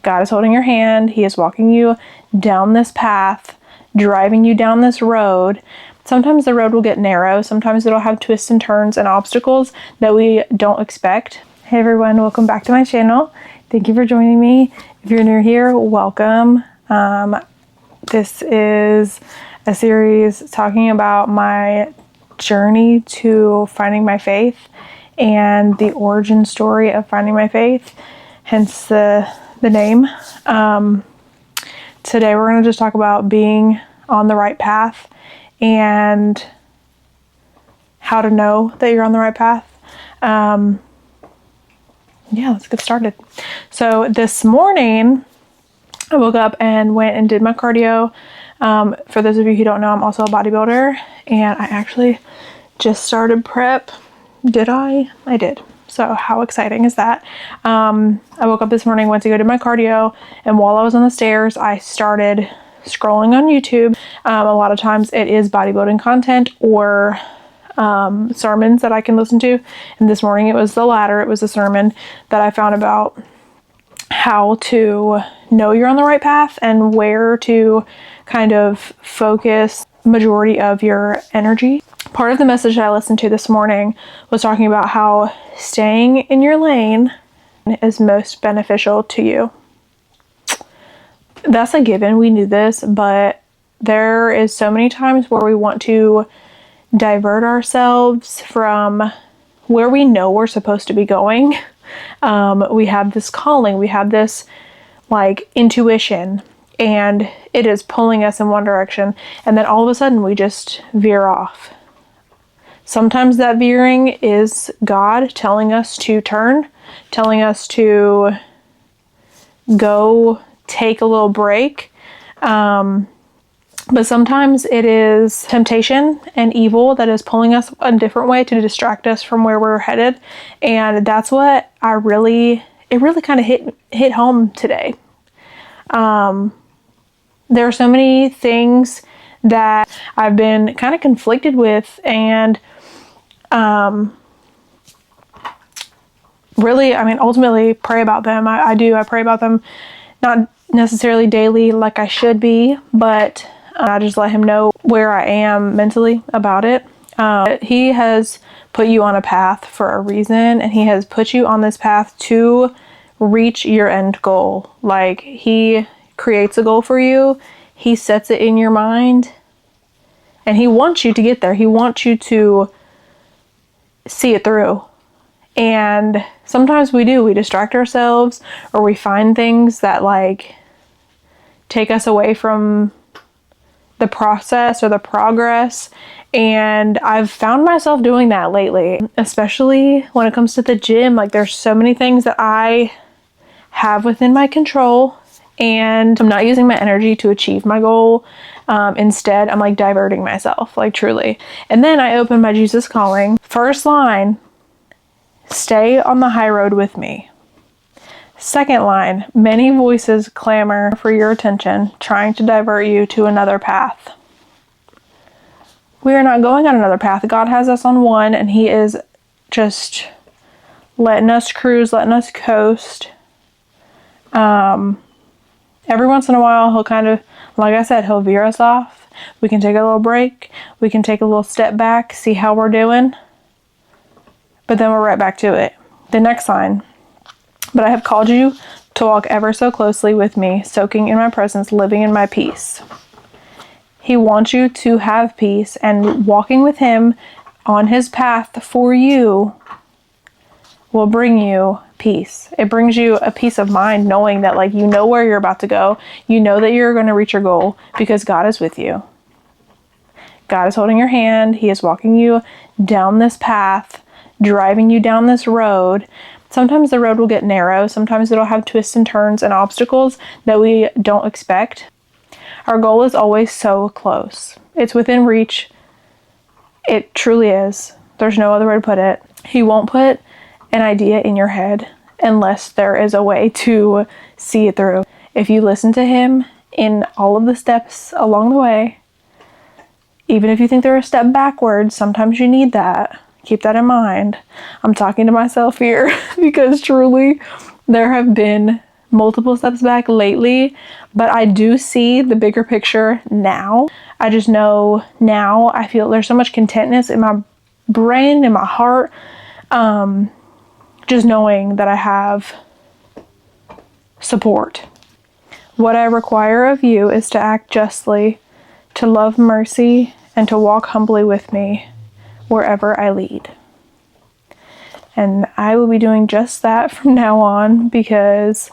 God is holding your hand. He is walking you down this path, driving you down this road. Sometimes the road will get narrow. Sometimes it'll have twists and turns and obstacles that we don't expect. Hey everyone, welcome back to my channel. Thank you for joining me. If you're new here, welcome. This is a series talking about my journey to finding my faith and the origin story of finding my faith, hence the name. Today we're going to just talk about being on the right path and how to know that you're on the right path. Let's get started. So this morning I woke up and went and did my cardio. For those of you who don't know, I'm also a bodybuilder, and I actually just started prep. Did I? I did. So how exciting is that? I woke up this morning, went to go do my cardio, and while I was on the stairs, I started scrolling on YouTube. A lot of times it is bodybuilding content or sermons that I can listen to. And this morning it was the latter. It was a sermon that I found about how to know you're on the right path and where to kind of focus majority of your energy. Part of the message that I listened to this morning was talking about how staying in your lane is most beneficial to you. That's a given. We knew this, but there is so many times where we want to divert ourselves from where we know we're supposed to be going. We have this calling, we have this like intuition, and it is pulling us in one direction, and then all of a sudden we just veer off. Sometimes that veering is God telling us to turn, telling us to go take a little break. But sometimes it is temptation and evil that is pulling us a different way to distract us from where we're headed. And that's what it really kind of hit home today. There are so many things that I've been kind of conflicted with, and ultimately pray about them. I pray about them, not necessarily daily like I should be, but I just let him know where I am mentally about it. He has put you on a path for a reason, and he has put you on this path to reach your end goal. Like, he creates a goal for you, he sets it in your mind, and he wants you to get there. He wants you to see it through. And sometimes we distract ourselves, or we find things that like take us away from the process or the progress. And I've found myself doing that lately, especially when it comes to the gym. Like, there's so many things that I have within my control, and I'm not using my energy to achieve my goal. Instead, I'm like diverting myself, like truly. And then I open my Jesus Calling. First line, stay on the high road with me. Second line, many voices clamor for your attention, trying to divert you to another path. We are not going on another path. God has us on one, and he is just letting us cruise, letting us coast. Every once in a while, he'll kind of, like I said, he'll veer us off. We can take a little break. We can take a little step back, see how we're doing. But then we're right back to it. The next line, but I have called you to walk ever so closely with me, soaking in my presence, living in my peace. He wants you to have peace, and walking with him on his path for you will bring you peace. It brings you a peace of mind knowing that, like, you know where you're about to go. You know that you're going to reach your goal because God is with you. God is holding your hand. He is walking you down this path, driving you down this road. Sometimes the road will get narrow. Sometimes it'll have twists and turns and obstacles that we don't expect. Our goal is always so close. It's within reach. It truly is. There's no other way to put it. He won't put an idea in your head unless there is a way to see it through. If you listen to him in all of the steps along the way, even if you think they're a step backwards, sometimes you need that. Keep that in mind. I'm talking to myself here because truly there have been multiple steps back lately, but I do see the bigger picture now. I just know now I feel there's so much contentness in my brain, in my heart, just knowing that I have support. What I require of you is to act justly, to love mercy, and to walk humbly with me wherever I lead. And I will be doing just that from now on, because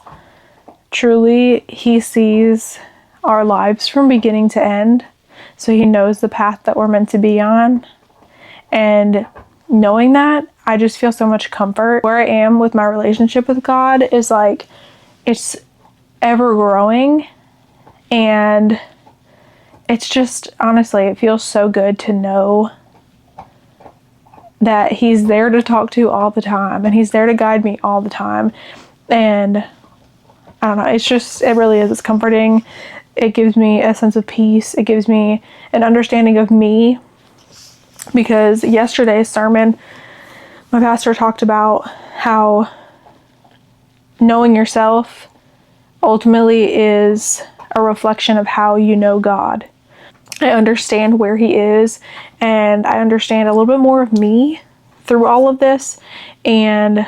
truly he sees our lives from beginning to end. So he knows the path that we're meant to be on. And knowing that, I just feel so much comfort. Where I am with my relationship with God is like, it's ever growing, and it's just, honestly, it feels so good to know that he's there to talk to all the time, and he's there to guide me all the time. And I don't know, it really is, it's comforting. It gives me a sense of peace. It gives me an understanding of me, because yesterday's sermon, my pastor talked about how knowing yourself ultimately is a reflection of how you know God. I understand where he is, and I understand a little bit more of me through all of this. And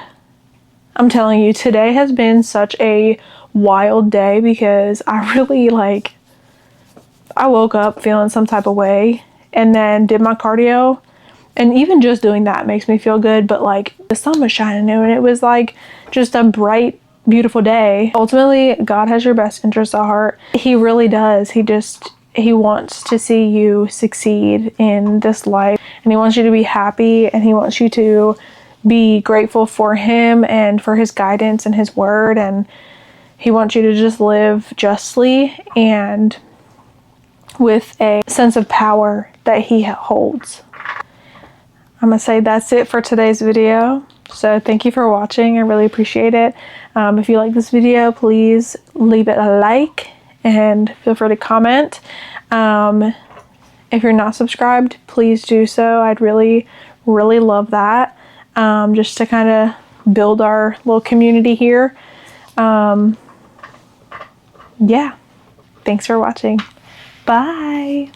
I'm telling you, today has been such a wild day, because I really I woke up feeling some type of way and then did my cardio. And even just doing that makes me feel good. But the sun was shining and it was just a bright, beautiful day. Ultimately, God has your best interest at heart. He really does. He wants to see you succeed in this life, and he wants you to be happy, and he wants you to be grateful for him and for his guidance and his word, and he wants you to just live justly and with a sense of power that he holds. I'm gonna say that's it for today's video. So thank you for watching. I really appreciate it. If you like this video, please leave it a like and feel free to comment. If you're not subscribed, please do so. I'd really, really love that. Just to kind of build our little community here. Yeah. Thanks for watching. Bye.